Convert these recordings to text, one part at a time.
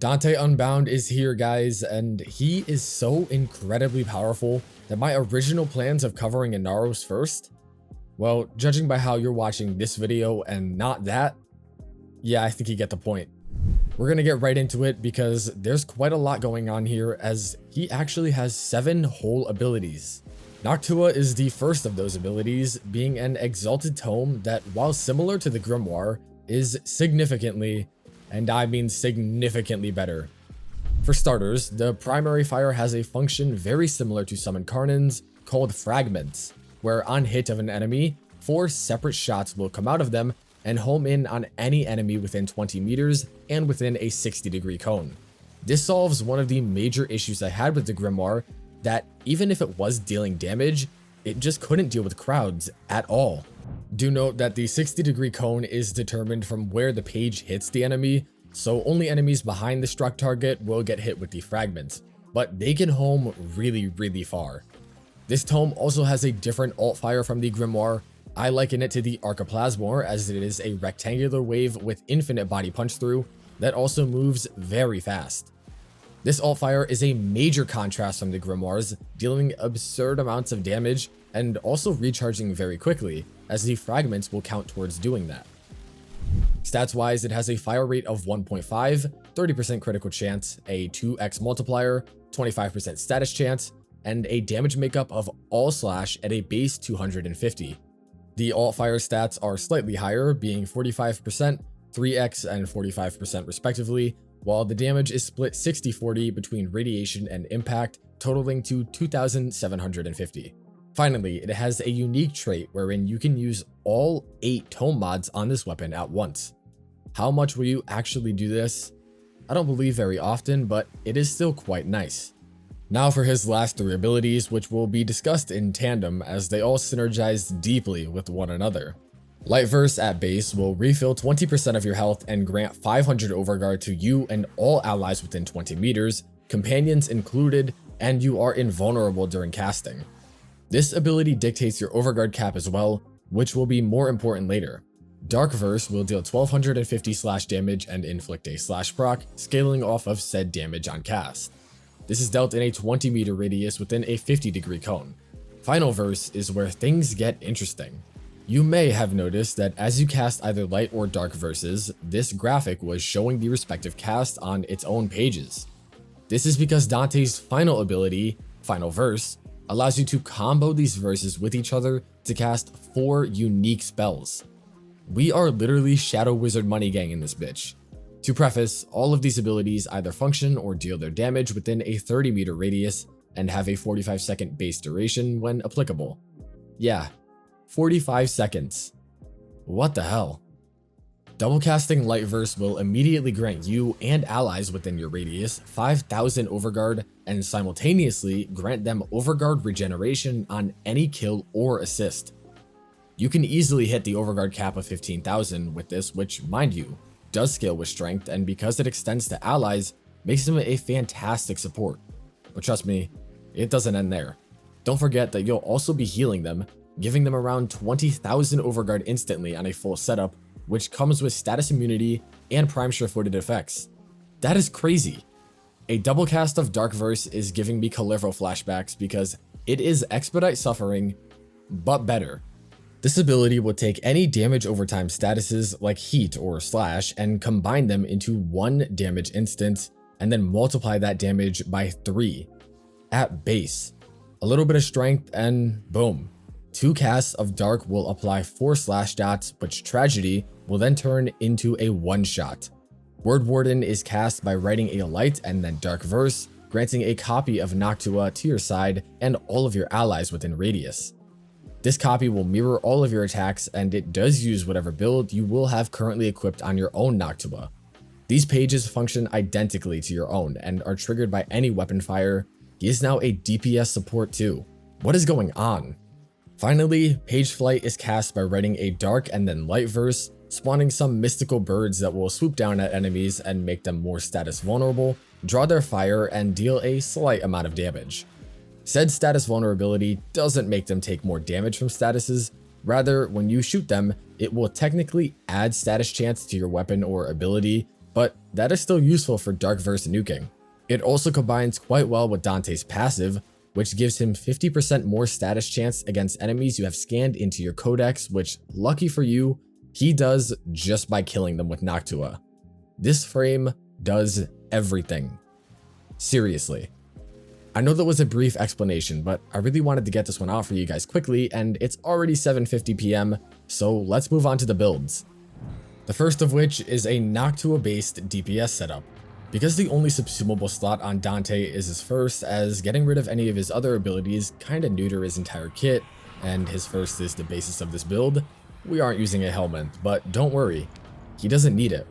Dante Unbound is here, guys, and he is so incredibly powerful that my original plans of covering Inaros first, well, judging by how you're watching this video and not that, yeah, I think you get the point. We're gonna get right into it because there's quite a lot going on here, as he actually has 7 whole abilities. Noctua is the first of those abilities, being an exalted tome that, while similar to the grimoire, is significantly, and I mean significantly better. For starters, the primary fire has a function very similar to Summon Karnan's called Fragments, where on hit of an enemy, 4 separate shots will come out of them and home in on any enemy within 20 meters and within a 60-degree cone. This solves one of the major issues I had with the grimoire, that even if it was dealing damage, it just couldn't deal with crowds at all. Do note that the 60-degree cone is determined from where the page hits the enemy, so only enemies behind the struck target will get hit with the fragments, but they can home really far. This tome also has a different alt fire from the grimoire. I liken it to the Archiplasmor, as it is a rectangular wave with infinite body punch through that also moves very fast. This alt fire is a major contrast from the grimoires, dealing absurd amounts of damage and also recharging very quickly, as the fragments will count towards doing that. Stats wise, it has a fire rate of 1.5, 30% critical chance, a 2x multiplier, 25% status chance, and a damage makeup of all slash at a base 250. The alt fire stats are slightly higher, being 45%, 3x, and 45% respectively, while the damage is split 60-40 between radiation and impact, totaling to 2,750. Finally, it has a unique trait wherein you can use all 8 tome mods on this weapon at once. How much will you actually do this? I don't believe very often, but it is still quite nice. Now for his last 3 abilities, which will be discussed in tandem as they all synergize deeply with one another. Lightverse at base will refill 20% of your health and grant 500 overguard to you and all allies within 20 meters, companions included, and you are invulnerable during casting. This ability dictates your overguard cap as well, which will be more important later. Darkverse will deal 1250 slash damage and inflict a slash proc, scaling off of said damage on cast. This is dealt in a 20 meter radius within a 50-degree cone. Final verse is where things get interesting. You may have noticed that as you cast either light or dark verses, this graphic was showing the respective cast on its own pages. This is because Dante's final ability, Final Verse, allows you to combo these verses with each other to cast 4 unique spells. We are literally Shadow Wizard Money Gang in this bitch. To preface, all of these abilities either function or deal their damage within a 30 meter radius and have a 45-second base duration when applicable. Yeah, 45 seconds. What the hell? Double casting Lightverse will immediately grant you and allies within your radius 5,000 overguard and simultaneously grant them overguard regeneration on any kill or assist. You can easily hit the overguard cap of 15,000 with this, which, mind you, does scale with strength, and because it extends to allies, makes them a fantastic support. But trust me, it doesn't end there. Don't forget that you'll also be healing them, giving them around 20,000 overguard instantly on a full setup, which comes with status immunity and prime sure-footed effects. That is crazy. A double cast of Darkverse is giving me Calivro flashbacks because it is Expedite Suffering, but better. This ability will take any damage over time statuses like heat or slash and combine them into 1 damage instance and then multiply that damage by 3 at base. A little bit of strength and boom. 2 casts of Dark will apply 4 slash dots, which Tragedy will then turn into a 1-shot. Word Warden is cast by writing a light and then dark verse, granting a copy of Noctua to your side and all of your allies within radius. This copy will mirror all of your attacks, and it does use whatever build you will have currently equipped on your own Noctua. These pages function identically to your own and are triggered by any weapon fire. He is now a DPS support too. What is going on? Finally, Page Flight is cast by writing a dark and then light verse, spawning some mystical birds that will swoop down at enemies and make them more status vulnerable, draw their fire, and deal a slight amount of damage. Said status vulnerability doesn't make them take more damage from statuses, rather when you shoot them, it will technically add status chance to your weapon or ability, but that is still useful for dark verse nuking. It also combines quite well with Dante's passive, which gives him 50% more status chance against enemies you have scanned into your codex, which, lucky for you, he does just by killing them with Noctua. This frame does everything. Seriously. I know that was a brief explanation, but I really wanted to get this one out for you guys quickly, and it's already 7:50 p.m, so let's move on to the builds. The first of which is a Noctua-based DPS setup. Because the only subsumable slot on Dante is his first, as getting rid of any of his other abilities kinda neuter his entire kit, and his first is the basis of this build, we aren't using a helmet, but don't worry, he doesn't need it.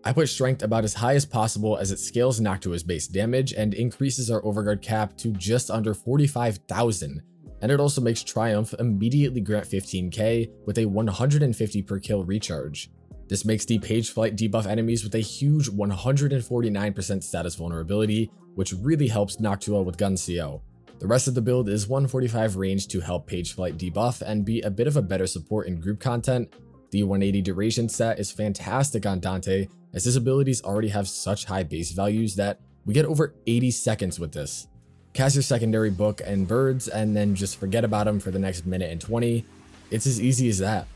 I put strength about as high as possible as it scales Noctua's base damage and increases our overguard cap to just under 45,000, and it also makes Triumph immediately grant 15k with a 150 per kill recharge. This makes the page flight debuff enemies with a huge 149% status vulnerability, which really helps Noctua with gun CO. The rest of the build is 145 range to help page flight debuff and be a bit of a better support in group content. The 180 duration set is fantastic on Dante, as his abilities already have such high base values that we get over 80 seconds with this. Cast your secondary book and birds, and then just forget about him for the next minute and 20. It's as easy as that.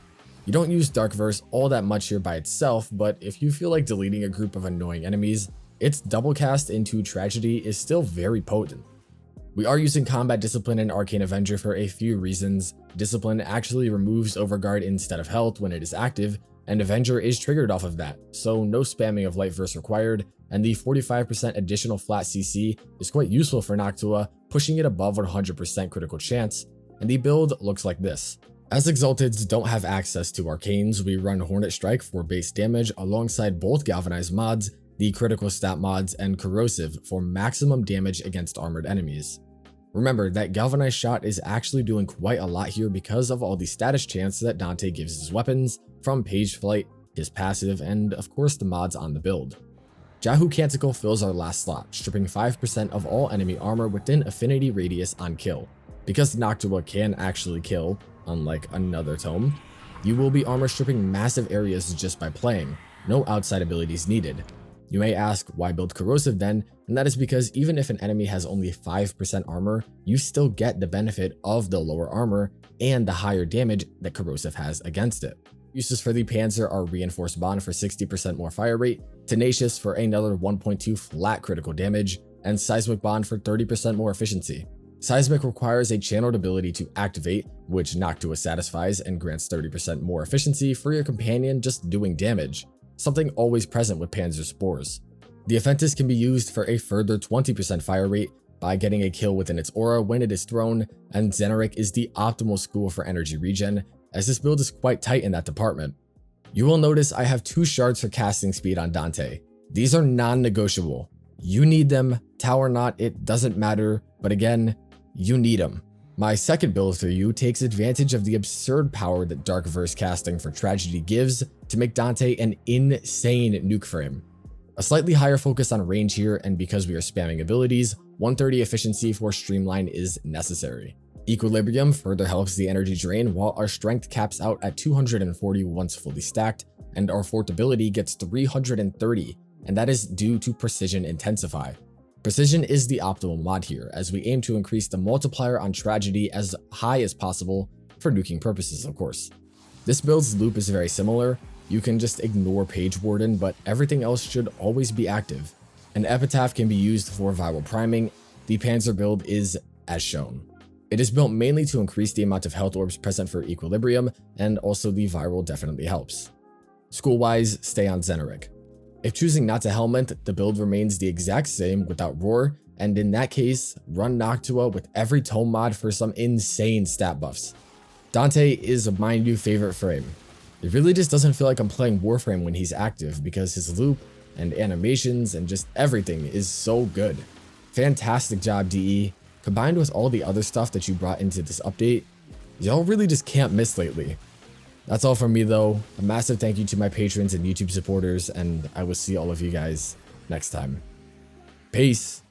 You don't use Dark Verse all that much here by itself, but if you feel like deleting a group of annoying enemies, its double cast into Tragedy is still very potent. We are using Combat Discipline and Arcane Avenger for a few reasons. Discipline actually removes Overguard instead of health when it is active, and Avenger is triggered off of that, so no spamming of Light Verse required, and the 45% additional flat CC is quite useful for Noctua, pushing it above 100% critical chance, and the build looks like this. As Exalteds don't have access to Arcanes, we run Hornet Strike for base damage alongside both Galvanized mods, the critical stat mods, and Corrosive for maximum damage against armored enemies. Remember that Galvanized Shot is actually doing quite a lot here because of all the status chance that Dante gives his weapons, from page flight, his passive, and of course the mods on the build. Jahu Canticle fills our last slot, stripping 5% of all enemy armor within affinity radius on kill. Because Noctua can actually kill, unlike another tome, you will be armor stripping massive areas just by playing, no outside abilities needed. You may ask, why build Corrosive then? And that is because even if an enemy has only 5% armor, you still get the benefit of the lower armor and the higher damage that Corrosive has against it. Uses for the Panzer are Reinforced Bond for 60% more fire rate, Tenacious for another 1.2 flat critical damage, and Seismic Bond for 30% more efficiency. Seismic requires a channeled ability to activate, which Noctua satisfies and grants 30% more efficiency for your companion just doing damage, something always present with Panzer Spores. The Offentis can be used for a further 20% fire rate by getting a kill within its aura when it is thrown, and Xeneric is the optimal school for energy regen, as this build is quite tight in that department. You will notice I have 2 shards for casting speed on Dante. These are non-negotiable. You need them, Tau or not, it doesn't matter, but again, you need them. My second build for you takes advantage of the absurd power that Dark Verse casting for Tragedy gives to make Dante an insane nuke frame. A slightly higher focus on range here, and because we are spamming abilities, 130 efficiency for Streamline is necessary. Equilibrium further helps the energy drain, while our strength caps out at 240 once fully stacked, and our fort ability gets 330, and that is due to Precision Intensify. Precision is the optimal mod here, as we aim to increase the multiplier on Tragedy as high as possible for nuking purposes, of course. This build's loop is very similar. You can just ignore Page Warden, but everything else should always be active. An Epitaph can be used for viral priming. The Panzer build is as shown. It is built mainly to increase the amount of health orbs present for Equilibrium, and also the viral definitely helps. School-wise, stay on Xeneric. If choosing not to helmet, the build remains the exact same without Roar, and in that case, run Noctua with every tome mod for some insane stat buffs. Dante is my new favorite frame. It really just doesn't feel like I'm playing Warframe when he's active because his loop and animations and just everything is so good. Fantastic job, DE. Combined with all the other stuff that you brought into this update, y'all really just can't miss lately. That's all from me though. A massive thank you to my patrons and YouTube supporters, and I will see all of you guys next time. Peace.